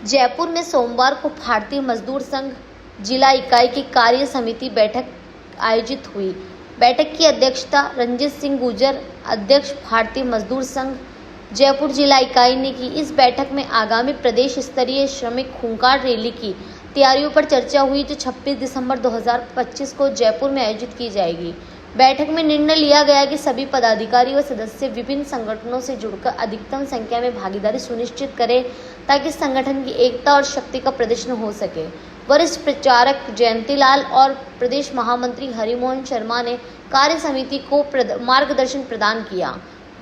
जयपुर में सोमवार को भारतीय मजदूर संघ जिला इकाई की कार्य समिति बैठक आयोजित हुई। बैठक की अध्यक्षता रंजीत सिंह गुर्जर, अध्यक्ष भारतीय मजदूर संघ जयपुर जिला इकाई ने की। इस बैठक में आगामी प्रदेश स्तरीय श्रमिक खूंखार रैली की तैयारियों पर चर्चा हुई, जो 26 दिसंबर 2025 को जयपुर में आयोजित की जाएगी। बैठक में निर्णय लिया गया कि सभी पदाधिकारी व सदस्य विभिन्न संगठनों से जुड़कर अधिकतम संख्या में भागीदारी सुनिश्चित करें, ताकि संगठन की एकता और शक्ति का प्रदर्शन हो सके। वरिष्ठ प्रचारक जयंतीलाल और प्रदेश महामंत्री हरिमोहन शर्मा ने कार्य समिति को मार्गदर्शन प्रदान किया।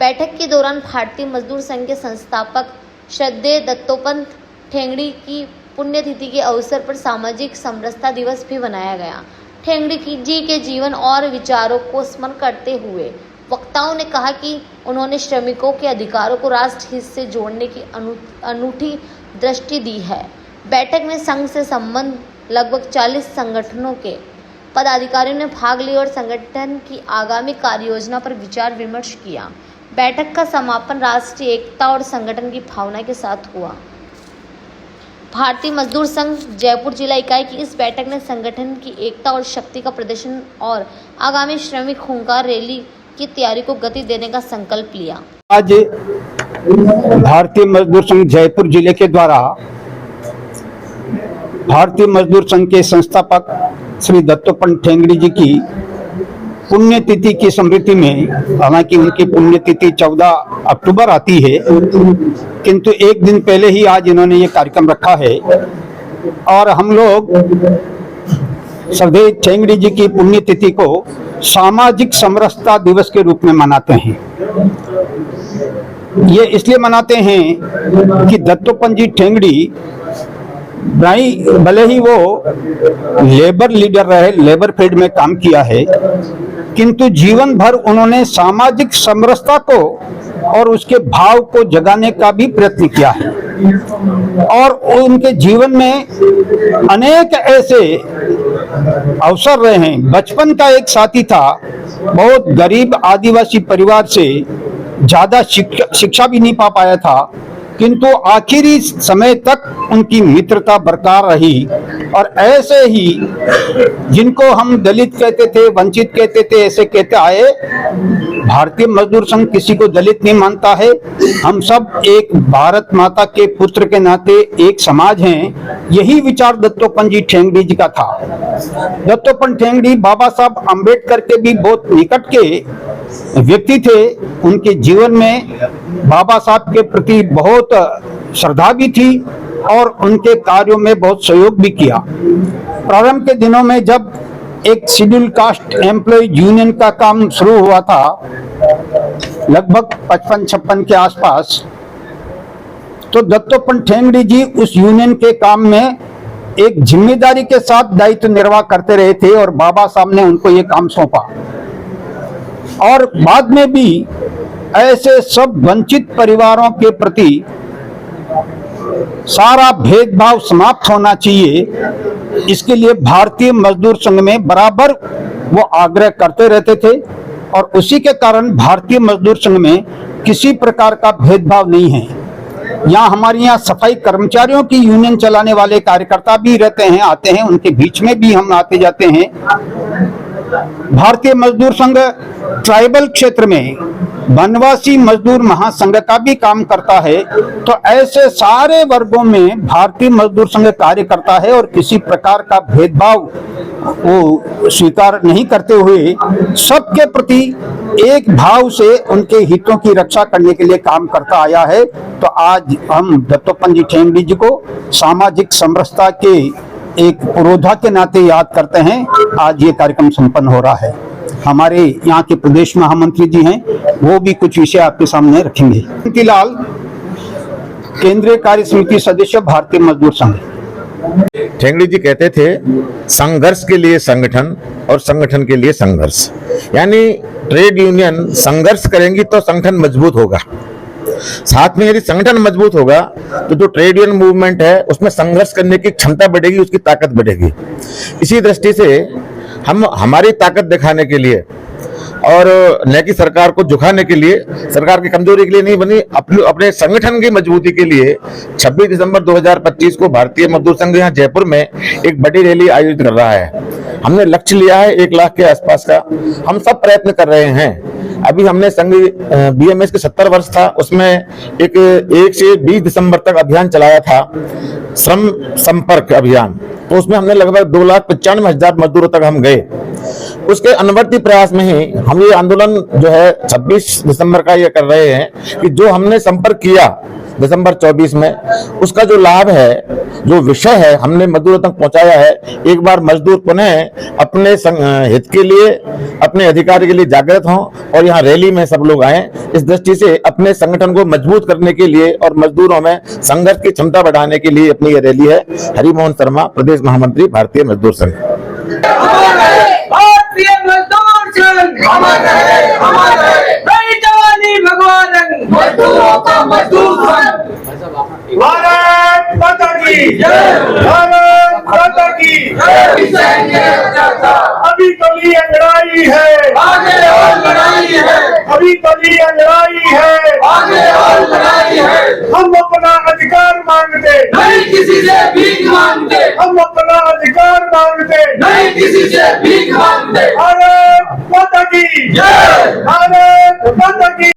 बैठक के दौरान भारतीय मजदूर संघ के संस्थापक श्रद्धेय दत्तोपंत ठेंगड़ी की पुण्यतिथि के अवसर पर सामाजिक समरसता दिवस भी मनाया गया। ठेंगड़ी जी के जीवन और विचारों को स्मरण करते हुए वक्ताओं ने कहा कि उन्होंने श्रमिकों के अधिकारों को राष्ट्र हित से जोड़ने की अनूठी दृष्टि दी है। बैठक में संघ से संबंध लगभग 40 संगठनों के पदाधिकारियों ने भाग लिया और संगठन की आगामी कार्य योजना पर विचार विमर्श किया। बैठक का समापन राष्ट्रीय एकता और संगठन की भावना के साथ हुआ। भारतीय मजदूर संघ जयपुर जिला इकाई की इस बैठक ने संगठन की एकता और शक्ति का प्रदर्शन और आगामी श्रमिक खूंखार रैली की तैयारी को गति देने का संकल्प लिया। आज भारतीय मजदूर संघ जयपुर जिले के द्वारा भारतीय मजदूर संघ के संस्थापक श्री दत्तोपंत ठेंगड़ी जी की पुण्यतिथि की स्मृति में, हालांकि उनकी पुण्यतिथि 14 अक्टूबर आती है, किंतु एक दिन पहले ही आज इन्होंने ये कार्यक्रम रखा है और हम लोग श्रद्धेय ठेंगड़ी जी की पुण्यतिथि को सामाजिक समरसता दिवस के रूप में मनाते हैं। ये इसलिए मनाते हैं कि दत्तोपंत जी ठेंगड़ी भले ही वो लेबर लीडर रहे, लेबर फील्ड में काम किया है, किंतु जीवन भर उन्होंने सामाजिक समरसता को और उसके भाव को जगाने का भी प्रयत्न किया है। और उनके जीवन में अनेक ऐसे अवसर रहे हैं। बचपन का एक साथी था, बहुत गरीब आदिवासी परिवार से, ज्यादा शिक्षा भी नहीं पा पाया था, किंतु आखिरी समय तक उनकी मित्रता बरकरार रही। और ऐसे ही जिनको हम दलित कहते थे, वंचित कहते थे, ऐसे कहते आए। भारतीय मजदूर संघ किसी को दलित नहीं मानता है। हम सब एक भारत माता के पुत्र के नाते एक समाज हैं। यही विचार दत्तोपंत जी ठेंगड़ी जी का था। दत्तोपंत ठेंगड़ी बाबा साहब अम्बेडकर के भी बहुत निकट के व्यक्ति थे। उनके जीवन में बाबा साहब के प्रति बहुत श्रद्धा भी थी और उनके कार्यों में बहुत सहयोग भी किया। प्रारंभ के दिनों में जब एक शेड्यूल कास्ट एम्प्लॉय यूनियन का काम शुरू हुआ था, लगभग 55-56 के आसपास, तो दत्तोपंत ठेंगड़ी जी उस यूनियन के काम में एक जिम्मेदारी के साथ दायित्व निर्वाह करते रहे थे और बाबा साहब ने उनको ये काम सौंपा। और बाद में भी ऐसे सब वंचित परिवारों के प्रति सारा भेदभाव समाप्त होना चाहिए, इसके लिए भारतीय मजदूर संघ में बराबर वो आग्रह करते रहते थे। और उसी के कारण भारतीय मजदूर संघ में किसी प्रकार का भेदभाव नहीं है। यहाँ हमारे यहाँ सफाई कर्मचारियों की यूनियन चलाने वाले कार्यकर्ता भी रहते हैं, आते हैं, उनके बीच में भी हम आते जाते हैं। भारतीय मजदूर संघ ट्राइबल क्षेत्र में वनवासी मजदूर महासंघ का भी काम करता है। तो ऐसे सारे वर्गों में भारतीय मजदूर संघ कार्य करता है और किसी प्रकार का भेदभाव वो स्वीकार नहीं करते हुए सबके प्रति एक भाव से उनके हितों की रक्षा करने के लिए काम करता आया है। तो आज हम दत्तोपंत जी ठेंगड़ी जी को सामाजिक समरसता के एक पुरोधा के नाते याद करते हैं। आज ये कार्यक्रम संपन्न हो रहा है। हमारे यहाँ के प्रदेश महामंत्री जी हैं, वो भी कुछ विषय आपके सामने रखेंगे। जयंतीलाल, केंद्रीय कार्य समिति सदस्य, भारतीय मजदूर संघ। ठेंगड़ी जी कहते थे, संघर्ष के लिए संगठन और संगठन के लिए संघर्ष। यानी ट्रेड यूनियन संघर्ष करेंगी तो संगठन मजबूत होगा। साथ में यदि संगठन मजबूत होगा तो जो ट्रेड यूनियन मूवमेंट है उसमें संघर्ष करने की क्षमता बढ़ेगी, उसकी ताकत बढ़ेगी। इसी दृष्टि से हम हमारी ताकत दिखाने के लिए और न कि सरकार को झुकाने के लिए, सरकार की कमजोरी के लिए नहीं बनी, अपने संगठन की मजबूती के लिए 26 दिसंबर 2025 को भारतीय मजदूर संघ यहाँ जयपुर में एक बड़ी रैली आयोजित कर रहा है। हमने लक्ष्य लिया है 1 लाख के आसपास का। हम सब प्रयत्न कर रहे हैं। अभी हमने संघ बीएमएस के 70 वर्ष था, उसमें एक से 20 दिसंबर तक अभियान चलाया था, श्रम संपर्क अभियान। तो उसमें हमने लगभग 2,95,000 मजदूरों तक हम गए। उसके अनुवर्ती प्रयास में ही हम ये आंदोलन जो है 26 दिसंबर का ये कर रहे हैं कि जो हमने संपर्क किया दिसंबर 24 में, उसका जो लाभ है, जो विषय है, हमने मजदूरों तक पहुंचाया है। एक बार मजदूर पुनः अपने हित के लिए, अपने अधिकार के लिए जागृत हों और यहाँ रैली में सब लोग आए। इस दृष्टि से अपने संगठन को मजबूत करने के लिए और मजदूरों में संघर्ष की क्षमता बढ़ाने के लिए अपनी ये रैली है। हरिमोहन शर्मा, प्रदेश महामंत्री, भारतीय मजदूर संघ। भारतीय मजदूर संघ जय जवानी भगवान मजदूरों का मजदूर संघ। भारत माता की जय, भारत माता की जय। अभी कली अंगड़ाई है, आगे और लड़ाई है। अभी कली अंगड़ाई है, आगे और लड़ाई है। हम अपना अधिकार मांगते नहीं, किसी से भीख मांगते। हम अपना अधिकार मांगते नहीं, किसी से भीख मांगते। भारत माता की जय, भारत माता की